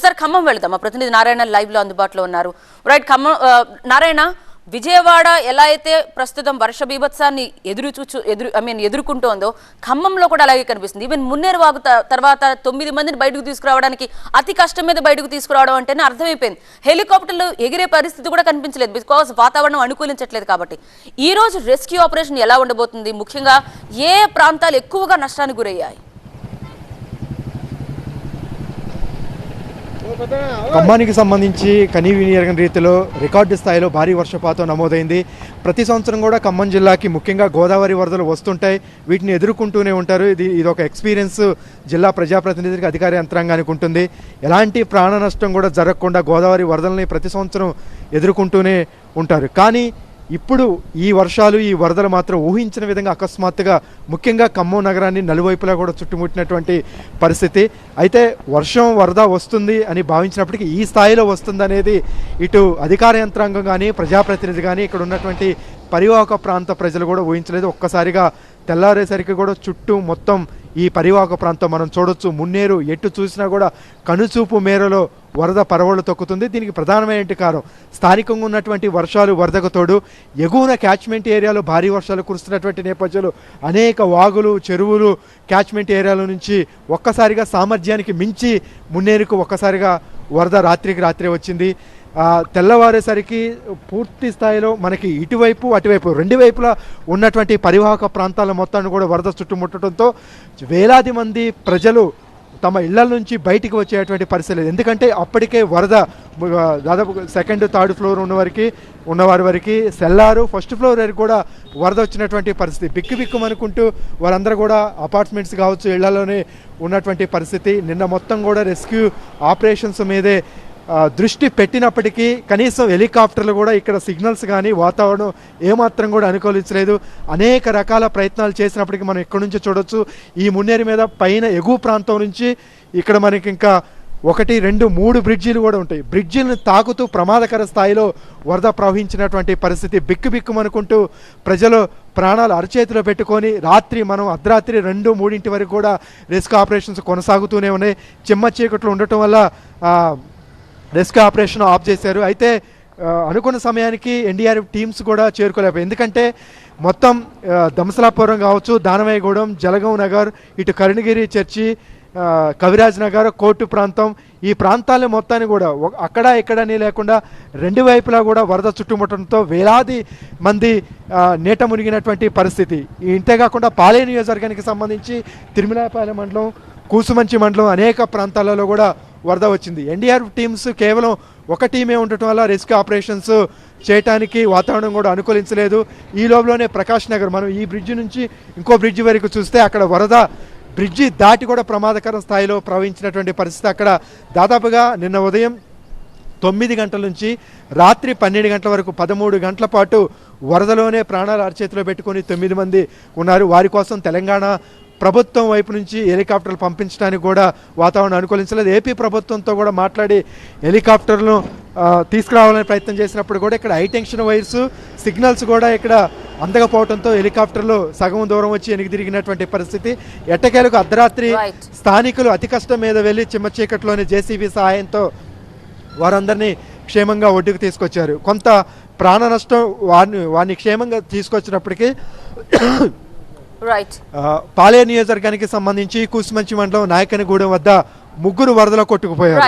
ఒకసారి ఖమ్మం వెళ్దాం. మా ప్రతినిధి నారాయణ లైవ్ లో అందుబాటులో ఉన్నారు. రైట్, ఖమ్మం నారాయణ, విజయవాడ ఎలా అయితే ప్రస్తుతం వర్ష బీభత్సాన్ని ఎదుర్కొంటోందో ఖమ్మంలో కూడా అలాగే కనిపిస్తుంది. ఈవెన్ మున్నేరు వాగు తర్వాత 9 మందిని బయటకు తీసుకురావడానికి అతి కష్టం మీద బయటకు తీసుకురావడం అంటేనే అర్థమైపోయింది. హెలికాప్టర్లు ఎగిరే పరిస్థితి కూడా కనిపించలేదు, బికాస్ వాతావరణం అనుకూలించట్లేదు. కాబట్టి ఈ రోజు రెస్క్యూ ఆపరేషన్ ఎలా ఉండబోతుంది? ముఖ్యంగా ఏ ప్రాంతాలు ఎక్కువగా నష్టానికి గురయ్యాయి? ఖమ్మానికి సంబంధించి కనీవిని ఎరగని రీతిలో రికార్డు స్థాయిలో భారీ వర్షపాతం నమోదైంది. ప్రతి సంవత్సరం కూడా ఖమ్మం జిల్లాకి ముఖ్యంగా గోదావరి వరదలు వస్తుంటాయి, వీటిని ఎదుర్కొంటూనే ఉంటారు. ఇది ఒక ఎక్స్పీరియన్స్ జిల్లా ప్రజాప్రతినిధికి అధికార యంత్రాంగానికి ఉంటుంది. ఎలాంటి ప్రాణ నష్టం కూడా జరగకుండా గోదావరి వరదలని ప్రతి సంవత్సరం ఎదుర్కొంటూనే ఉంటారు. కానీ ఇప్పుడు ఈ వర్షాలు, ఈ వరదలు మాత్రం ఊహించిన విధంగా అకస్మాత్తుగా ముఖ్యంగా ఖమ్మం నగరాన్ని నలువైపులా కూడా చుట్టుముట్టినటువంటి పరిస్థితి. అయితే వర్షం వరద వస్తుంది అని భావించినప్పటికీ ఈ స్థాయిలో వస్తుందనేది ఇటు అధికార యంత్రాంగం కానీ ప్రజాప్రతినిధి కానీ ఇక్కడ ఉన్నటువంటి పరివాహక ప్రాంత ప్రజలు కూడా ఊహించలేదు. ఒక్కసారిగా తెల్లారేసరికి కూడా చుట్టూ మొత్తం ఈ పరివాహక ప్రాంతం మనం చూడొచ్చు. మున్నేరు ఎటు చూసినా కూడా కనుచూపు మేరలో వరద పరవళ్ళు తొక్కుతుంది. దీనికి ప్రధానమైన కారణం స్థానికంగా ఉన్నటువంటి వర్షాలు, వరదకు తోడు ఎగువన క్యాచ్మెంట్ ఏరియాలో భారీ వర్షాలు కురుస్తున్నటువంటి నేపథ్యంలో అనేక వాగులు, చెరువులు క్యాచ్మెంట్ ఏరియాల నుంచి ఒక్కసారిగా సామర్థ్యానికి మించి మున్నేరుకు ఒక్కసారిగా వరద రాత్రికి రాత్రే వచ్చింది. తెల్లవారేసరికి పూర్తి స్థాయిలో మనకి ఇటువైపు అటువైపు రెండు వైపులా ఉన్నటువంటి పరివాహక ప్రాంతాల మొత్తాన్ని కూడా వరద చుట్టుముట్టడంతో వేలాది మంది ప్రజలు తమ ఇళ్ల నుంచి బయటికి వచ్చేటువంటి పరిస్థితి లేదు. ఎందుకంటే అప్పటికే వరద దాదాపు సెకండ్, థర్డ్ ఫ్లోర్ ఉన్నవారి వరకు సెల్లారు, ఫస్ట్ ఫ్లోర్ వరకు కూడా వరద వచ్చినటువంటి పరిస్థితి. బిక్కుమనుకుంటూ వారందరూ కూడా అపార్ట్మెంట్స్ కావచ్చు ఇళ్లలోనే ఉన్నటువంటి పరిస్థితి. నిన్న మొత్తం కూడా రెస్క్యూ ఆపరేషన్స్ మీదే దృష్టి పెట్టినప్పటికీ కనీసం హెలికాప్టర్లు కూడా ఇక్కడ సిగ్నల్స్ కానీ వాతావరణం ఏమాత్రం కూడా అనుకూలించలేదు. అనేక రకాల ప్రయత్నాలు చేసినప్పటికీ మనం ఇక్కడ నుంచి చూడొచ్చు. ఈ మున్నేరు మీద పైన ఎగువ ప్రాంతం నుంచి ఇక్కడ మనకి ఇంకా 1, 2, 3 బ్రిడ్జీలు కూడా ఉంటాయి. బ్రిడ్జిలను తాకుతూ ప్రమాదకర స్థాయిలో వరద ప్రవహించినటువంటి పరిస్థితి. బిక్కుమనుకుంటూ ప్రజలు ప్రాణాలు అరచేతిలో పెట్టుకొని మనం అర్ధరాత్రి 2, 3 వరకు కూడా రెస్క్యూ ఆపరేషన్స్ కొనసాగుతూనే ఉన్నాయి. చిమ్మ చీకట్లు ఉండటం వల్ల రెస్క్యూ ఆపరేషన్ ఆఫ్ చేశారు. అయితే అనుకున్న సమయానికి ఎన్డీఆర్ఎఫ్ టీమ్స్ కూడా చేరుకోలేకపోయాయి. ఎందుకంటే మొత్తం దంసలాపురం కావచ్చు, దానవయ్యగూడెం, జలగం నగర్, ఇటు కరుణగిరి చర్చి, కవిరాజ్ నగర్, కోర్టు ప్రాంతం, ఈ ప్రాంతాల మొత్తాన్ని కూడా అక్కడ ఇక్కడని లేకుండా రెండు వైపులా కూడా వరద చుట్టుముట్టడంతో వేలాది మంది నీట మునిగినటువంటి పరిస్థితి. ఇంతేకాకుండా పాలేరు నియోజకవర్గానికి సంబంధించి తిరుమలాపాలెం మండలం, కూసుమంచి మండలం అనేక ప్రాంతాలలో కూడా వరద వచ్చింది. ఎన్డీఆర్ఎఫ్ టీమ్స్ కేవలం ఒక టీమే ఉండటం వల్ల రెస్క్యూ ఆపరేషన్స్ చేయడానికి వాతావరణం కూడా అనుకూలించలేదు. ఈ లోపలనే ప్రకాష్ నగర్, మనం ఈ బ్రిడ్జి నుంచి ఇంకో బ్రిడ్జి వరకు చూస్తే అక్కడ వరద బ్రిడ్జి దాటి కూడా ప్రమాదకర స్థాయిలో ప్రవహించినటువంటి పరిస్థితి. అక్కడ దాదాపుగా నిన్న ఉదయం 9 గంటల నుంచి రాత్రి 12 గంటల వరకు 13 గంటల పాటు వరదలోనే ప్రాణాలు అరచేతిలో పెట్టుకొని 9 మంది ఉన్నారు. వారి కోసం తెలంగాణ ప్రభుత్వం వైపు నుంచి హెలికాప్టర్లు పంపించడానికి కూడా వాతావరణం అనుకూలించలేదు. ఏపీ ప్రభుత్వంతో కూడా మాట్లాడి హెలికాప్టర్లను తీసుకురావాలని ప్రయత్నం చేసినప్పుడు కూడా ఇక్కడ హైటెన్షన్ వైర్స్, సిగ్నల్స్ కూడా ఇక్కడ అందకపోవడంతో హెలికాప్టర్లు సగం దూరం వచ్చి వెనక్కి తిరిగినటువంటి పరిస్థితి. ఎట్టకేలకు అర్ధరాత్రి స్థానికులు అతి కష్టం మీద వెళ్ళి చిమ్మ చీకట్లోని జేసీబీ సహాయంతో వారందరినీ క్షేమంగా ఒడ్డుకు తీసుకొచ్చారు. కొంత ప్రాణ నష్టం వారిని క్షేమంగా తీసుకొచ్చినప్పటికీ పాలేరు నియోజకవర్గానికి సంబంధించి కూసుమంచి మండలం నాయకనగూడెం వద్ద 3 వరదలో కొట్టుకుపోయారు.